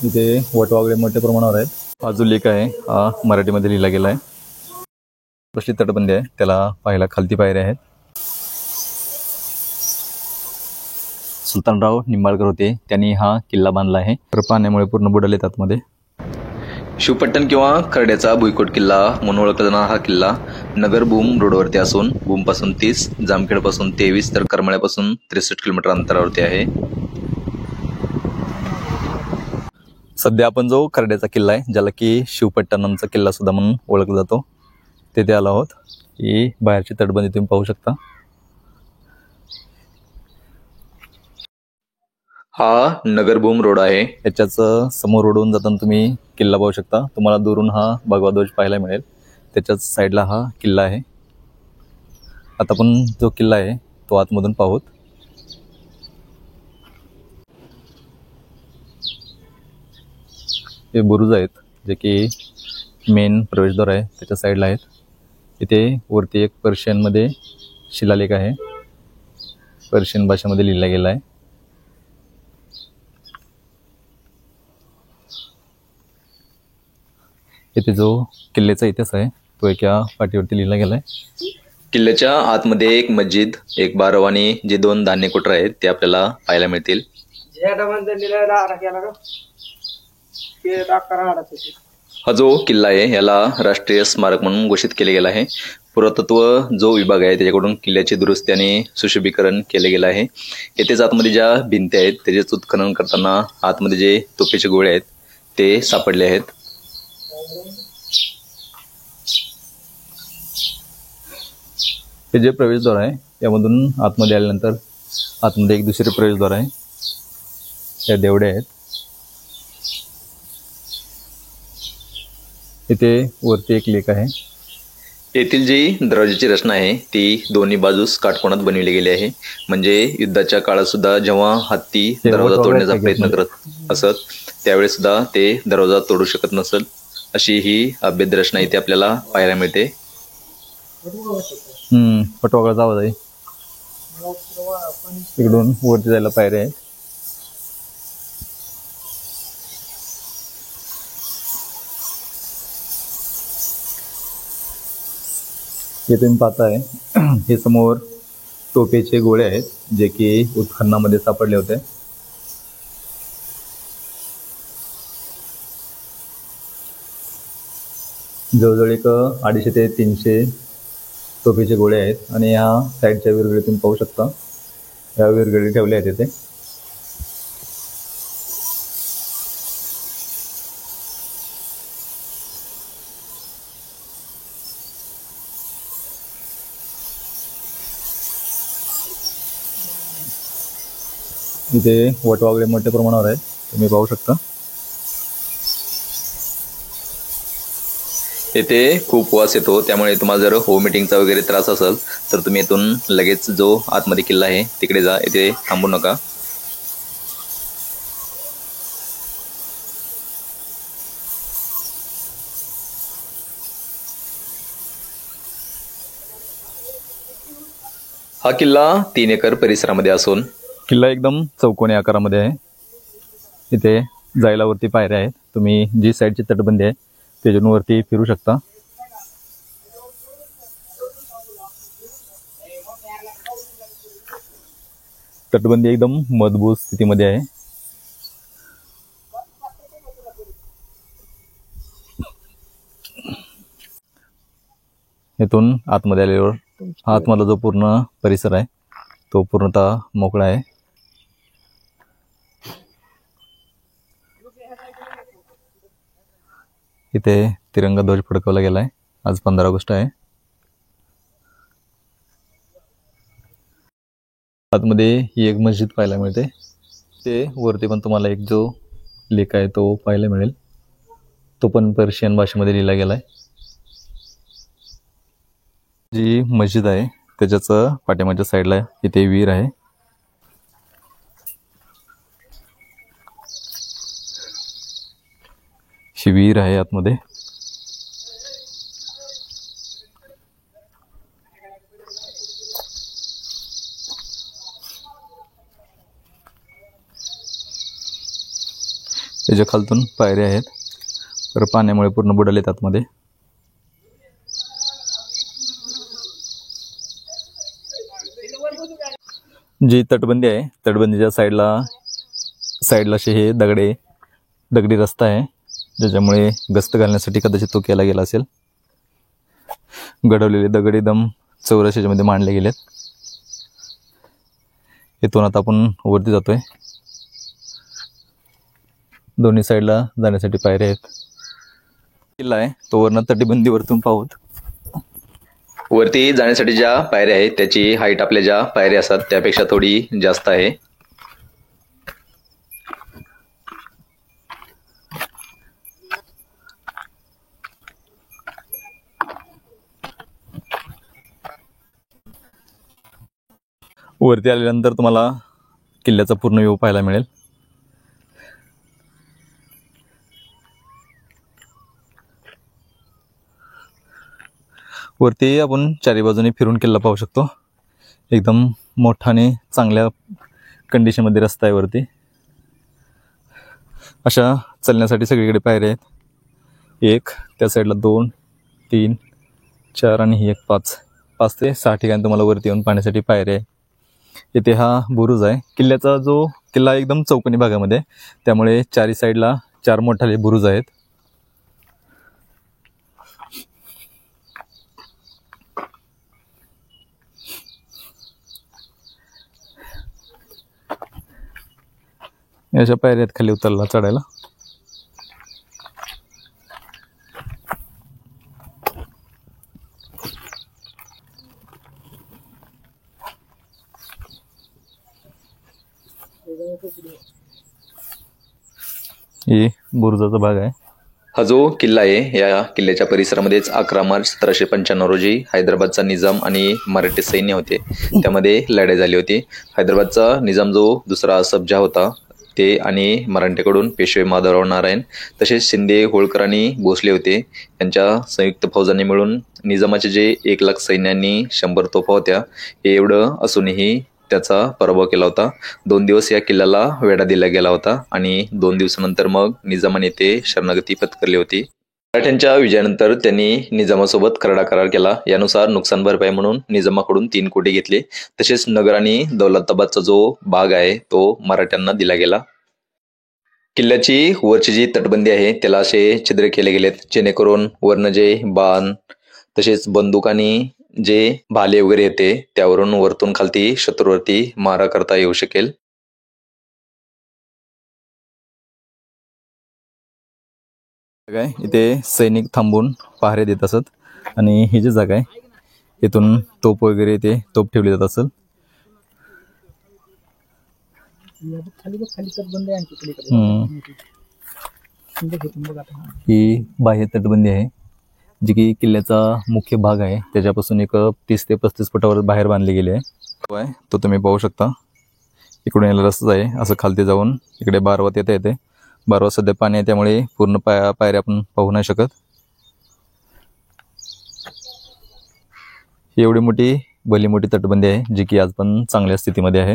इथे वटवा वगैरे मोठ्या प्रमाणावर आहेत. हा जो लेख आहे हा मराठीमध्ये लिहिला गेला आहे. कशी तटबंदी आहे त्याला पाहायला खालती पायऱ्या आहेत. सुलतानराव निंबाळकर होते, त्यांनी हा किल्ला बांधला आहे. तर पाण्यामुळे पूर्ण बुडालेत आतमध्ये. शिवपट्टण किंवा खर्ड्याचा भुईकोट किल्ला म्हणून ओळखला जाणारा हा किल्ला नगर भूम रोडवरती असून भूमपासून 30, जामखेडपासून 23 तर करमाळ्यापासून 63 किलोमीटर अंतरावरती आहे. सध्या आपण जो खर्ड्याचा किल्ला आहे, ज्याला की शिवपट्टणमचा किल्ला सुद्धा म्हणून ओळखला जातो, तेथे आलो आहोत. ही बाहेरची तटबंदी तुम्ही पाहू शकता. हा नगरभूम रोड आहे. याच्याच समोर रोडवरून जाताना तुम्ही किल्ला पाहू शकता. तुम्हाला दुरून हा भगवा ध्वज पाहायला मिळेल. त्याच्याच साईडला हा किल्ला आहे. आता आपण जो किल्ला आहे तो आतमधून पाहूत. हे बुरुज आहेत जे की मेन प्रवेशद्वार आहे त्याच्या साईडला आहेत. इथे वरती एक पर्शियनमध्ये शिलालेख आहे, पर्शियन भाषेमध्ये लिहिला गेला आहे. इथे जो किल्ल्याचा इतिहास आहे तो एका पाटीवरती लिहिला गेला आहे. किल्ल्याच्या आतमध्ये एक मस्जिद, एक बारव आणि जे 2 धान्य कोटर आहेत ते आपल्याला पाहायला मिळतील. हा जो किल्ला आहे याला राष्ट्रीय स्मारक म्हणून घोषित केले गेला आहे. पुरातत्व जो विभाग आहे त्याच्याकडून किल्ल्याची दुरुस्ती आणि सुशोभीकरण केले गेले आहे. येथेच आतमध्ये ज्या भिंती आहेत त्याचेच उत्खनन करताना आतमध्ये जे तोफेचे गोळे आहेत ते सापडले आहेत. हे जे प्रवेशद्वार आहे त्यामधून आतमध्ये आल्यानंतर आतमध्ये एक दुसरे प्रवेशद्वार आहे. त्या देवड्या आहेत. इथे वरती एक लेख आहे. येथील जी दरवाजाची रचना आहे ती दोन्ही बाजूस काटकोनात बनवली गेली आहे. म्हणजे युद्धाच्या काळात सुद्धा जेव्हा हत्ती दरवाजा तोडण्याचा प्रयत्न करत असत त्यावेळेस सुद्धा ते दरवाजा तोडू शकत नसत, अशी ही अभेद्य रचना इथे आपल्याला पाहायला मिळते. पटवागळचा आवाज आहे. इकडून वरती जायला पायऱ्या आहेत. हे तुम्ही पाहताय हे समोर तोफेचे गोळे आहेत जे की उत्खननामध्ये सापडले होते. जवळजवळ एक 250 ते 300 तोफेचे गोळे आहेत आणि या साईडच्या विरगळी तुम्ही पाहू शकता. या विरगळी ठेवल्या आहेत इथे. इथे वटवा वगैरे मोठ्या प्रमाणावर आहेत तुम्ही पाहू शकता. येथे खूप वास येतो, त्यामुळे तुम्हाला जर व्हॉमिटिंगचा वगैरे त्रास असेल तर तुम्ही इथून लगेच जो आतमध्ये किल्ला आहे तिकडे जा, इथे थांबू नका. हा किल्ला 3 एकर परिसरामध्ये असून किल्ला एकदम चौकोनी आकारामध्ये आहे. इथे जायला वरती पायऱ्या आहेत. तुम्ही जी साईडची तटबंदी आहे त्याच्यातून वरती फिरू शकता. तटबंदी एकदम मजबूत स्थितीमध्ये आहे. इथून आतमध्ये आल्यावर आतमधला जो पूर्ण परिसर आहे तो पूर्णतः मोकळा आहे. इथे तिरंगा ध्वज फडकवला गेला आहे. आज 15 ऑगस्ट आहे. आतमध्ये ही एक मस्जिद पाहायला मिळते. ते वरती पण तुम्हाला एक जो लेख आहे तो पाहायला मिळेल. तो पण पर्शियन भाषेमध्ये लिहिला गेला आहे. जी मस्जिद आहे त्याच्याच पाठीमागच्या साईडला इथे विहीर आहे. ही विहीर आहे आतमध्ये. त्याच्या खालतून पायऱ्या आहेत, तर पाण्यामुळे पूर्ण बुडालेत आतमध्ये. जी तटबंदी आहे, तटबंदीच्या साईडला असे हे दगडी रस्ता आहे, ज्याच्यामुळे गस्त घालण्यासाठी कदाचित तो केला गेला असेल. घडवलेले दगड एकदम चौरशीमध्ये मांडले गेलेत. इथून आता आपण वरती जातोय. दोन्ही साईडला जाण्यासाठी पायऱ्या आहेत. किल्ला आहे तो वरनं तटबंदीवरतून पाहूत. वरती जाण्यासाठी ज्या पायऱ्या आहेत त्याची हाईट आपल्या ज्या पायऱ्या असतात त्यापेक्षा थोडी जास्त आहे. वरती आल्यानंतर तुम्हाला किल्ल्याचा पूर्ण व्ह्यू पाहायला मिळेल. वरती आपण चारी बाजूने फिरून किल्ला पाहू शकतो. एकदम मोठाने चांगल्या कंडिशनमध्ये रस्ता आहे वरती. अशा चलण्यासाठी सगळीकडे पायऱ्या आहेत. 1 त्या साईडला 2 3 4 आणि ही एक 5 ते 6 ठिकाणी तुम्हाला वरती येऊन पाहण्यासाठी पायऱ्या आहे. इथे हा बुरुज आहे. किल्ला एकदम चौकोनी भागामध्ये, त्यामुळे चारी साईडला 4 मोठाले बुरुज आहेत. अशा पायऱ्यात खाली उतरला चढायला. ही बुरुजाचा भाग आहे. हा जो किल्ला आहे या किल्ल्याच्या परिसरामध्येच 11 मार्च 1795 रोजी हैदराबादचा निजाम आणि मराठी सैन्य होते, त्यामध्ये लढाई झाली होती. हैदराबादचा निजाम जो दुसरा असफजाह होता ते आणि मराठ्याकडून पेशवे माधवराव नारायण तसेच शिंदे, होळकर आणि भोसले होते. यांच्या संयुक्त फौजांनी मिळून निजामाचे जे 1 लाख सैन्यांनी 100 तोफा होत्या, हे एवढं असूनही त्याचा पराभव केला होता. 2 दिवस या किल्ल्याला वेढा दिला गेला होता आणि 2 दिवसानंतर मग निजामाने ते शरणागती पत्करली होती. मराठ्यांच्या विजयानंतर त्यांनी निजामासोबत करडा करार केला. यानुसार नुकसान भरपाई म्हणून निजामाकडून 3 कोटी घेतले. तसेच नगर आणि दौलताबादचा जो भाग आहे तो मराठ्यांना दिला गेला. किल्ल्याची वरची जी तटबंदी आहे त्याला असे छिद्र केले गेलेत, जेणेकरून वरनं जे बाण तसेच बंदूक आणि जे भाले वगैरे येते त्यावरून वरतून खालती शत्रूवरती मारा करता येऊ शकेल. काय इथे सैनिक थांबून पहारे देत असत आणि ही जी जागा आहे इथून तोप वगैरे ते तोप ठेवली जात असेल. ही बाह्य तटबंदी आहे जी की किल्ल्याचा मुख्य भाग आहे, त्याच्यापासून एक 30 ते 35 फुटावर बाहेर बांधले गेले आहे. तो तुम्ही पाहू शकता. इकडून यायला रस्ता आहे, असं खालती जाऊन इकडे बारवात येते. बारवात सध्या पाणी आहे त्यामुळे पूर्ण पायऱ्या आपण पाहू नाही शकत. ही एवढी भली मोठी तटबंदी आहे जी की आज पण चांगल्या स्थितीमध्ये आहे.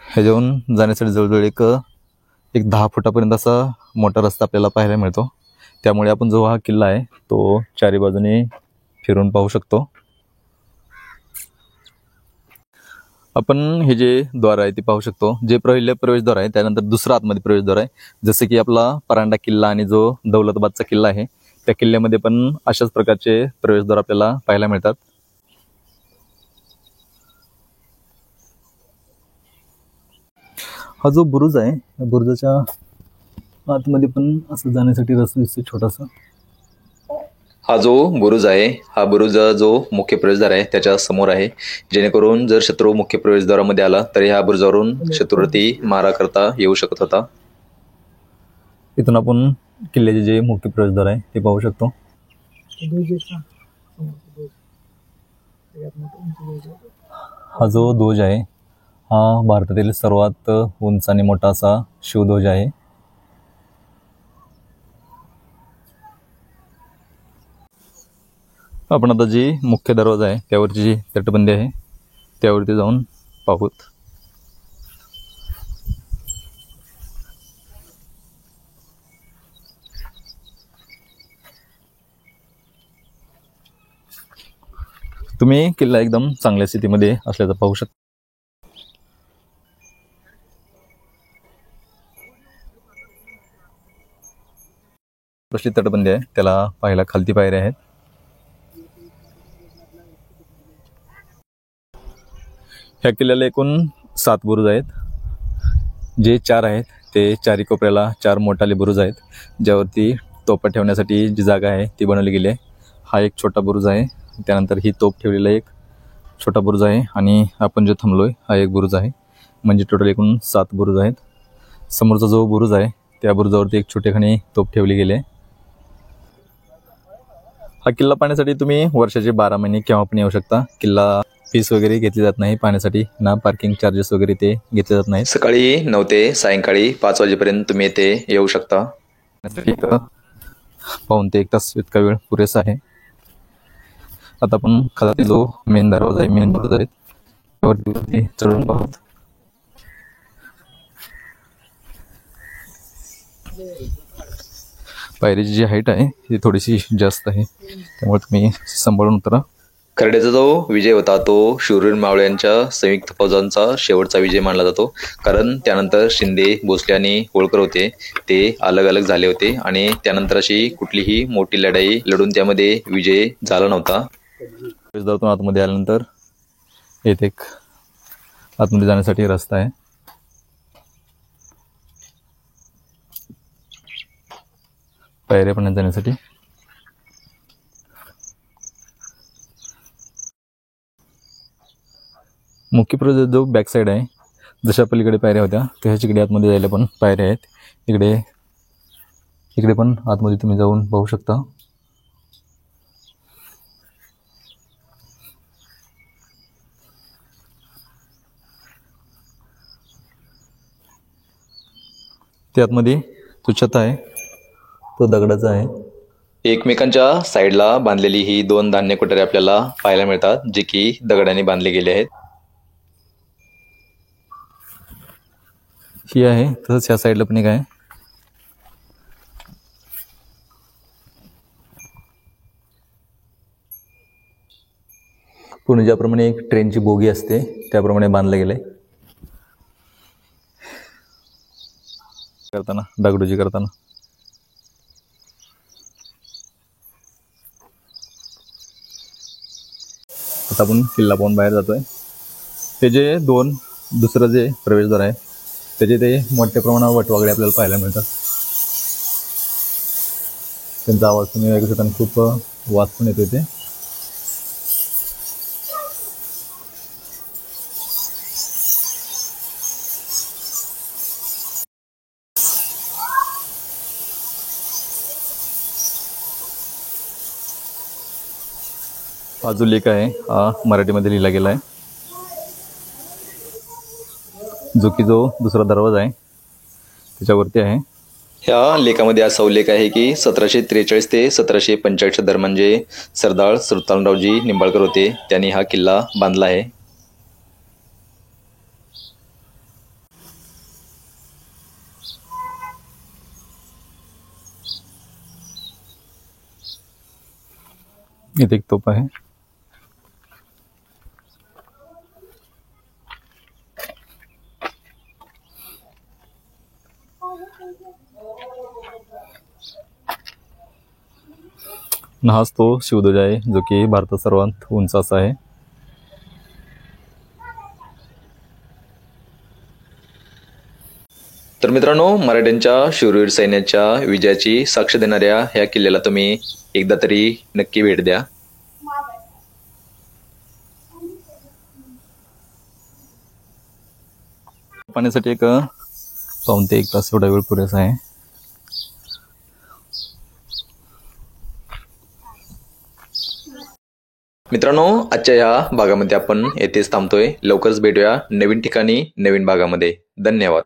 ह्याच्याहून जाण्यासाठी जवळजवळ एक 10 फुटापर्यंत असा मोठा रस्ता आपल्याला पाहायला मिळतो. त्यामुळे आपण जो हा किल्ला आहे तो चारी बाजूने फिरून पाहू शकतो. आपण हे जे द्वार आहे ते पाहू शकतो. जे पहिले प्रवेशद्वार आहे त्यानंतर दुसरा आतमध्ये प्रवेशद्वार आहे. जसं की आपला परांडा किल्ला आणि जो दौलताबादचा किल्ला आहे त्या किल्ल्यामध्ये पण अशाच प्रकारचे प्रवेशद्वार आपल्याला पाहायला मिळतात. हा जो बुरुज आहे या बुरुजाच्या आतमध्ये पण असं जाण्यासाठी रस्ता दिसतो छोटासा. हा जो बुरुज आहे हा बुरुज जो मुख्य प्रवेशद्वार आहे त्याच्या समोर आहे, जेणेकरून जर शत्रू मुख्य प्रवेशद्वारामध्ये आला तर ह्या बुरुजावरून शत्रूवरती मारा करता येऊ शकत होता. इथून आपण किल्ल्याचे जे मुख्य प्रवेशद्वार आहे ते पाहू शकतो. हा जो ध्वज आहे हा भारतातील सर्वात उंच आणि मोठा असा शिवध्वज आहे. आपण आता जी मुख्य दरवाजा आहे त्यावरची जी तटबंदी आहे त्यावरती जाऊन पाहूत. तुम्ही किल्ला एकदम चांगल्या स्थितीमध्ये असल्याचं पाहू शकता. प्रश्न तटबंदी आहे, त्याला पाहायला खालती पायऱ्या आहेत. ह्या किल्ल्याला एकूण 7 बुरुज आहेत. जे 4 आहेत ते चारी कोपऱ्याला 4 मोठाले बुरुज आहेत, ज्यावरती तोफा ठेवण्यासाठी जी जागा आहे ती बनवली गेली आहे. हा एक छोटा बुरुज आहे, त्यानंतर ही तोफ ठेवलेला एक छोटा बुरुज आहे आणि आपण जे थांबलोय हा एक बुरुज आहे. म्हणजे टोटल एकूण 7 बुरुज आहेत. समोरचा जो बुरुज आहे त्या बुरुजावरती एक छोटेखानी तोफ ठेवली गेली आहे. हा किल्ला पाहण्यासाठी तुम्ही वर्षाचे 12 महिने केव्हा पण येऊ शकता. किल्ला फीस वगैरे घेतली जात नाही पाहण्यासाठी, ना पार्किंग चार्जेस वगैरे ते घेतले जात नाही. सकाळी 9 ते सायंकाळी 5 वाजेपर्यंत तुम्ही येथे येऊ शकता. पाऊण ते 1 तास इतका वेळ पुरेसा आहे. आता आपण खाली जो मेन दरवाजा आहे, मेन बुरुज आहे त्यावरती चढून पाहू. पायरीची जी हाईट आहे ती थोडीशी जास्त आहे, त्यामुळे तुम्ही सांभाळून उतरा. खर्ड्याचा जो विजय होता तो शूरवीर मावळे यांच्या संयुक्त फौजांचा शेवटचा विजय मानला जातो. कारण त्यानंतर शिंदे, भोसले आणि होळकर होते ते अलग अलग झाले होते आणि त्यानंतर अशी कुठलीही मोठी लढाई लढून त्यामध्ये विजय झाला नव्हता. प्रवेशद्वारातून आतमध्ये आल्यानंतर येथे एक आतमध्ये जाण्यासाठी रस्ता आहे. पायऱ्या पण जाण्यासाठी. मुख्य प्रवेश जो बॅक साईड आहे, जशा पलीकडे पायऱ्या होत्या त्याच्या इकडे आतमध्ये जायला पण पायऱ्या आहेत. इकडे पण आतमध्ये तुम्ही जाऊन पाहू शकता. ते आतमध्ये तो छत आहे तो दगडाचा आहे. एकमेकांच्या साईडला बांधलेली ही 2 धान्य कोठारे आपल्याला पाहायला मिळतात, जे की दगडाने बांधले गेले आहेत. ही आहे, तसंच ह्या साईडला पण एक आहे. पूर्ण ज्याप्रमाणे एक ट्रेनची बोगी असते त्याप्रमाणे बांधले गेले. करताना डागडुजी करताना आता आपण किल्ला पाहून बाहेर जातोय. हे जे दुसरं जे प्रवेशद्वार आहे त्याचे ते मोठ्या प्रमाणावर वटवागळे आपल्याला पाहायला मिळतात. त्यांचा आवाज तुम्ही ऐकू शकता, खूप वास पण येतो इथे. हा जो लेख आहे हा मराठीमध्ये लिहिला गेला आहे, जो दुसरा दरवाजा आहे त्याच्यावरती आहे. ह्या लेखामध्ये असा उल्लेख आहे की 1743 ते 1745 दरम्यान जे सरदार सुलतानरावजी निंबाळकर होते त्यांनी हा किल्ला बांधला आहे. इथे एक तोफ आहे. हाच तो शिवध्वज आहे जो की भारतात सर्वात उंच असा आहे. तर मित्रांनो, मराठ्यांच्या शूरवीर सैन्याच्या विजयाची साक्ष देणाऱ्या ह्या किल्ल्याला तुम्ही एकदा तरी नक्की भेट द्या. पाहण्यासाठी एक पाऊण ते 1 तास एवढा वेळ पुरेसा आहे. मित्रांनो, आजच्या या भागामध्ये आपण येथेच थांबतोय. लवकरच भेटूया नवीन ठिकाणी नवीन भागामध्ये. धन्यवाद.